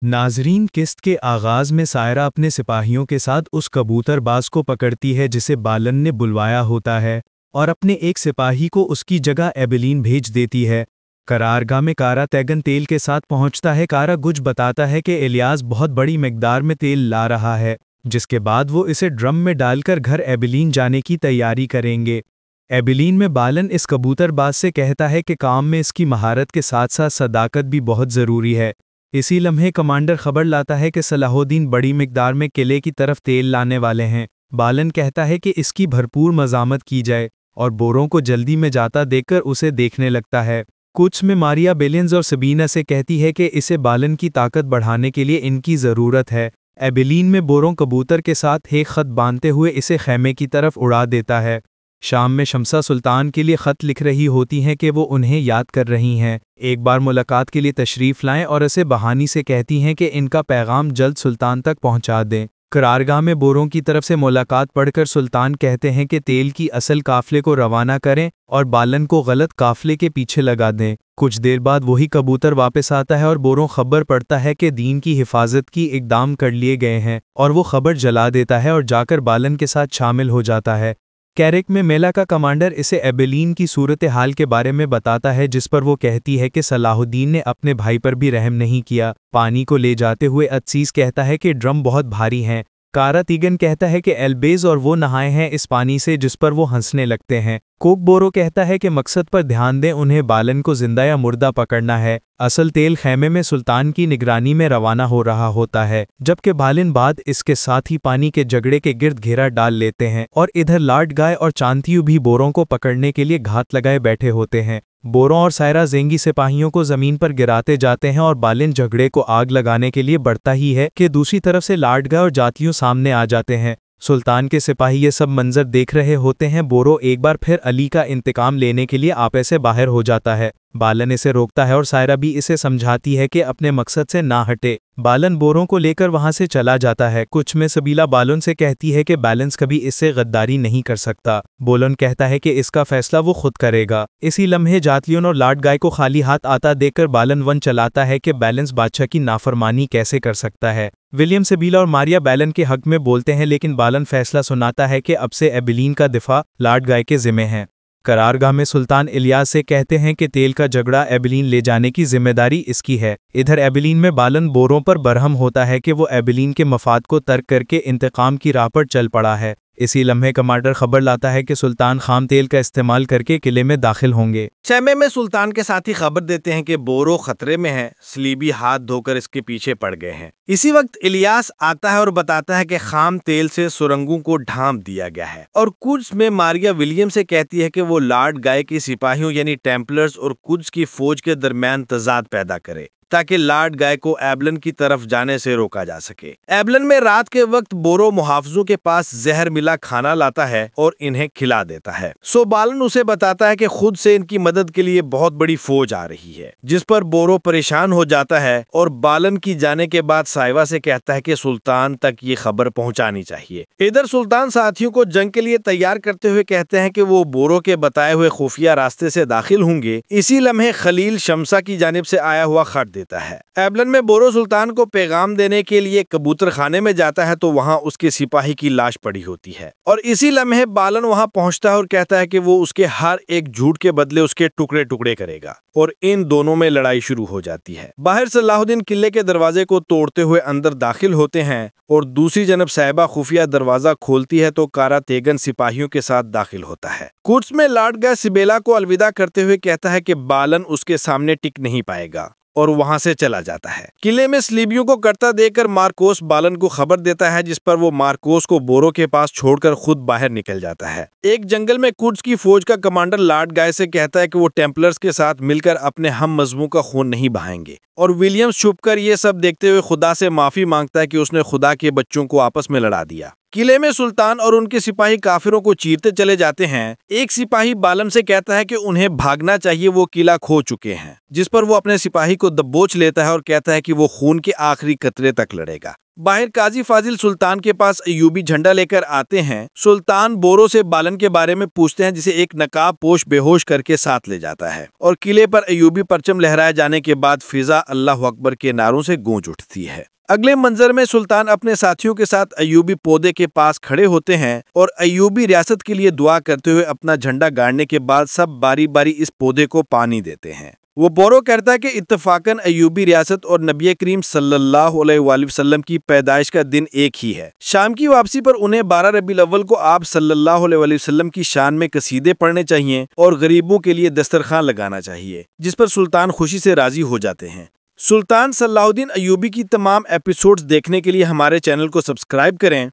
नाजरीन, किस्त के आगाज में सायरा अपने सिपाहियों के साथ उस कबूतर बाज को पकड़ती है जिसे बालन ने बुलवाया होता है और अपने एक सिपाही को उसकी जगह एबेलीन भेज देती है। करारगाह में कारा तैगन तेल के साथ पहुंचता है। कारा गुज बताता है कि इलियास बहुत बड़ी मिकदार में तेल ला रहा है, जिसके बाद वो इसे ड्रम में डालकर घर एबेलीन जाने की तैयारी करेंगे। एबेलीन में बालन इस कबूतरबाज से कहता है कि काम में इसकी महारत के साथ साथ सदाकत भी बहुत ज़रूरी है। इसी लम्हे कमांडर खबर लाता है कि सलाहुद्दीन बड़ी मिकदार में किले की तरफ तेल लाने वाले हैं। बालन कहता है कि इसकी भरपूर मज़ामत की जाए और बोरों को जल्दी में जाता देखकर उसे देखने लगता है। कुछ में मारिया बेलिंस और सबीना से कहती है कि इसे बालन की ताकत बढ़ाने के लिए इनकी ज़रूरत है। एबेलीन में बोरों कबूतर के साथ एक ख़त बांधते हुए इसे खैमे की तरफ उड़ा देता है। शाम में शमसा सुल्तान के लिए ख़त लिख रही होती हैं कि वो उन्हें याद कर रही हैं। एक बार मुलाकात के लिए तशरीफ़ लाएं और उसे बहानी से कहती हैं कि इनका पैगाम जल्द सुल्तान तक पहुंचा दें। करारगाह में बोरों की तरफ से मुलाकात पढ़कर सुल्तान कहते हैं कि तेल की असल काफ़िले को रवाना करें और बालन को गलत काफ़िले के पीछे लगा दें। कुछ देर बाद वही कबूतर वापस आता है और बोरों खबर पड़ता है कि दीन की हिफाजत की इकदाम कर लिए गए हैं और वो खबर जला देता है और जाकर बालन के साथ शामिल हो जाता है। कैरिक में मेला का कमांडर इसे एबेलीन की सूरत हाल के बारे में बताता है, जिस पर वो कहती है कि सलाहुद्दीन ने अपने भाई पर भी रहम नहीं किया। पानी को ले जाते हुए अदसीस कहता है कि ड्रम बहुत भारी हैं। कारा तीगन कहता है कि एल्बेज और वो नहाए हैं इस पानी से, जिस पर वो हंसने लगते हैं। कोक बोरो कहता है कि मकसद पर ध्यान दें, उन्हें बालन को जिंदा या मुर्दा पकड़ना है। असल तेल खैमे में सुल्तान की निगरानी में रवाना हो रहा होता है, जबकि बालन बाद इसके साथ ही पानी के जगड़े के गिर्द घेरा डाल लेते हैं और इधर लाड गाय और चांतियू भी बोरों को पकड़ने के लिए घात लगाए बैठे होते हैं। बोरों और सायरा ज़ेंगी सिपाहियों को ज़मीन पर गिराते जाते हैं और बालन झगड़े को आग लगाने के लिए बढ़ता ही है कि दूसरी तरफ से लाड गाय और जातियों सामने आ जाते हैं। सुल्तान के सिपाही ये सब मंजर देख रहे होते हैं। बोरो एक बार फिर अली का इंतकाम लेने के लिए आपे से बाहर हो जाता है। बालन इसे रोकता है और सायरा भी इसे समझाती है कि अपने मकसद से ना हटे। बालन बोरों को लेकर वहां से चला जाता है। कुछ में सबीला बालन से कहती है कि बैलेंस कभी इससे गद्दारी नहीं कर सकता। बोलन कहता है कि इसका फैसला वो खुद करेगा। इसी लम्हे जातलियन और लाड गाय को खाली हाथ आता देखकर बालन वन चलाता है कि बैलेंस बादशाह की नाफरमानी कैसे कर सकता है। विलियम सबीला और मारिया बैलन के हक में बोलते हैं, लेकिन बालन फैसला सुनाता है कि अब से एबेलीन का दिफा लाड गाय के जिम्मे है। करारगाह में सुल्तान इलियास से कहते हैं कि तेल का झगड़ा एबेलीन ले जाने की जिम्मेदारी इसकी है। इधर एबेलीन में बालन बोरों पर बरहम होता है कि वो एबेलीन के मफाद को तर्क करके इंतकाम की राह पर चल पड़ा है। इसी लम्हे कमांडर खबर लाता है कि सुल्तान खाम तेल का इस्तेमाल करके किले में दाखिल होंगे। खेमे में सुल्तान के साथी खबर देते हैं कि बोरो खतरे में है, सलीबी हाथ धोकर इसके पीछे पड़ गए हैं। इसी वक्त इलियास आता है और बताता है कि खाम तेल से सुरंगों को ढांप दिया गया है। और कुछ में मारिया विलियम से कहती है कि वो लार्ड गाय की सिपाहियों यानी टेम्पलर्स और कुछ की फौज के दरमियान तजाद पैदा करे ताकि लार्ड गाय को एबलन की तरफ जाने से रोका जा सके। एबलन में रात के वक्त बोरो मुहाफिजों के पास जहर मिला खाना लाता है और इन्हें खिला देता है। सो बालन उसे बताता है कि खुद से इनकी मदद के लिए बहुत बड़ी फौज आ रही है, जिस पर बोरो परेशान हो जाता है और बालन की जाने के बाद साइवा से कहता है कि सुल्तान तक ये खबर पहुंचानी चाहिए। इधर सुल्तान साथियों को जंग के लिए तैयार करते हुए कहते हैं कि वो बोरो के बताए हुए खुफिया रास्ते से दाखिल होंगे। इसी लम्हे खलील शमसा की जानिब से आया हुआ खत देता है। एबलन में बोरो सुल्तान को पैगाम देने के लिए कबूतर खाने में जाता है तो वहां उसके सिपाही की लाश पड़ी होती है और इसी लम्हे बालन वहां पहुंचता है और कहता है कि वो उसके हर एक झूठ के बदले उसके टुकड़े टुकड़े करेगा और इन दोनों में लड़ाई शुरू हो जाती है। बाहर सलाहुद्दीन किले के दरवाजे को तोड़ते हुए अंदर दाखिल होते हैं और दूसरी जनब साहिबा खुफिया दरवाजा खोलती है तो कारा तेगन सिपाहियों के साथ दाखिल होता है। कुछ में लार्ड गाय सिबेला को अलविदा करते हुए कहता है कि बालन उसके सामने टिक नहीं पाएगा और वहां से चला जाता है। किले में स्लीबियों को करता देकर मार्कोस बालन को खबर देता है, जिस पर वो मार्कोस को बोरो के पास छोड़कर खुद बाहर निकल जाता है। एक जंगल में कुड्स की फौज का कमांडर लार्ड गाय से कहता है कि वो टेम्पलर्स के साथ मिलकर अपने हम मजमू का खून नहीं बहाएंगे और विलियम्स छुपकर ये सब देखते हुए खुदा से माफी मांगता है कि उसने खुदा के बच्चों को आपस में लड़ा दिया। किले में सुल्तान और उनके सिपाही काफिरों को चीरते चले जाते हैं। एक सिपाही बालन से कहता है कि उन्हें भागना चाहिए, वो किला खो चुके हैं, जिस पर वो अपने सिपाही को दबोच लेता है और कहता है कि वो खून के आखिरी कतरे तक लड़ेगा। बाहर काजी फाजिल सुल्तान के पास अयूबी झंडा लेकर आते हैं। सुल्तान बोरो से बालन के बारे में पूछते हैं, जिसे एक नकाब पोश बेहोश करके साथ ले जाता है और किले पर अयूबी परचम लहराए जाने के बाद फिजा अल्लाह अकबर के नारों से गूंज उठती है। अगले मंजर में सुल्तान अपने साथियों के साथ अयूबी पौधे के पास खड़े होते हैं और अयूबी रियासत के लिए दुआ करते हुए अपना झंडा गाड़ने के बाद सब बारी बारी इस पौधे को पानी देते हैं। वो बोरो कहता है कि इत्तफाकन अयूबी रियासत और नबी करीम सल्लल्लाहु अलैहि वसल्लम की पैदाइश का दिन एक ही है। शाम की वापसी पर उन्हें 12 रबीउल अव्वल को आप सल्लल्लाहु अलैहि वसल्लम की शान में कसीदे पढ़ने चाहिए और गरीबों के लिए दस्तरखान लगाना चाहिए, जिस पर सुल्तान खुशी से राजी हो जाते हैं। सुल्तान सलाहुद्दीन अयूबी की तमाम एपिसोड्स देखने के लिए हमारे चैनल को सब्सक्राइब करें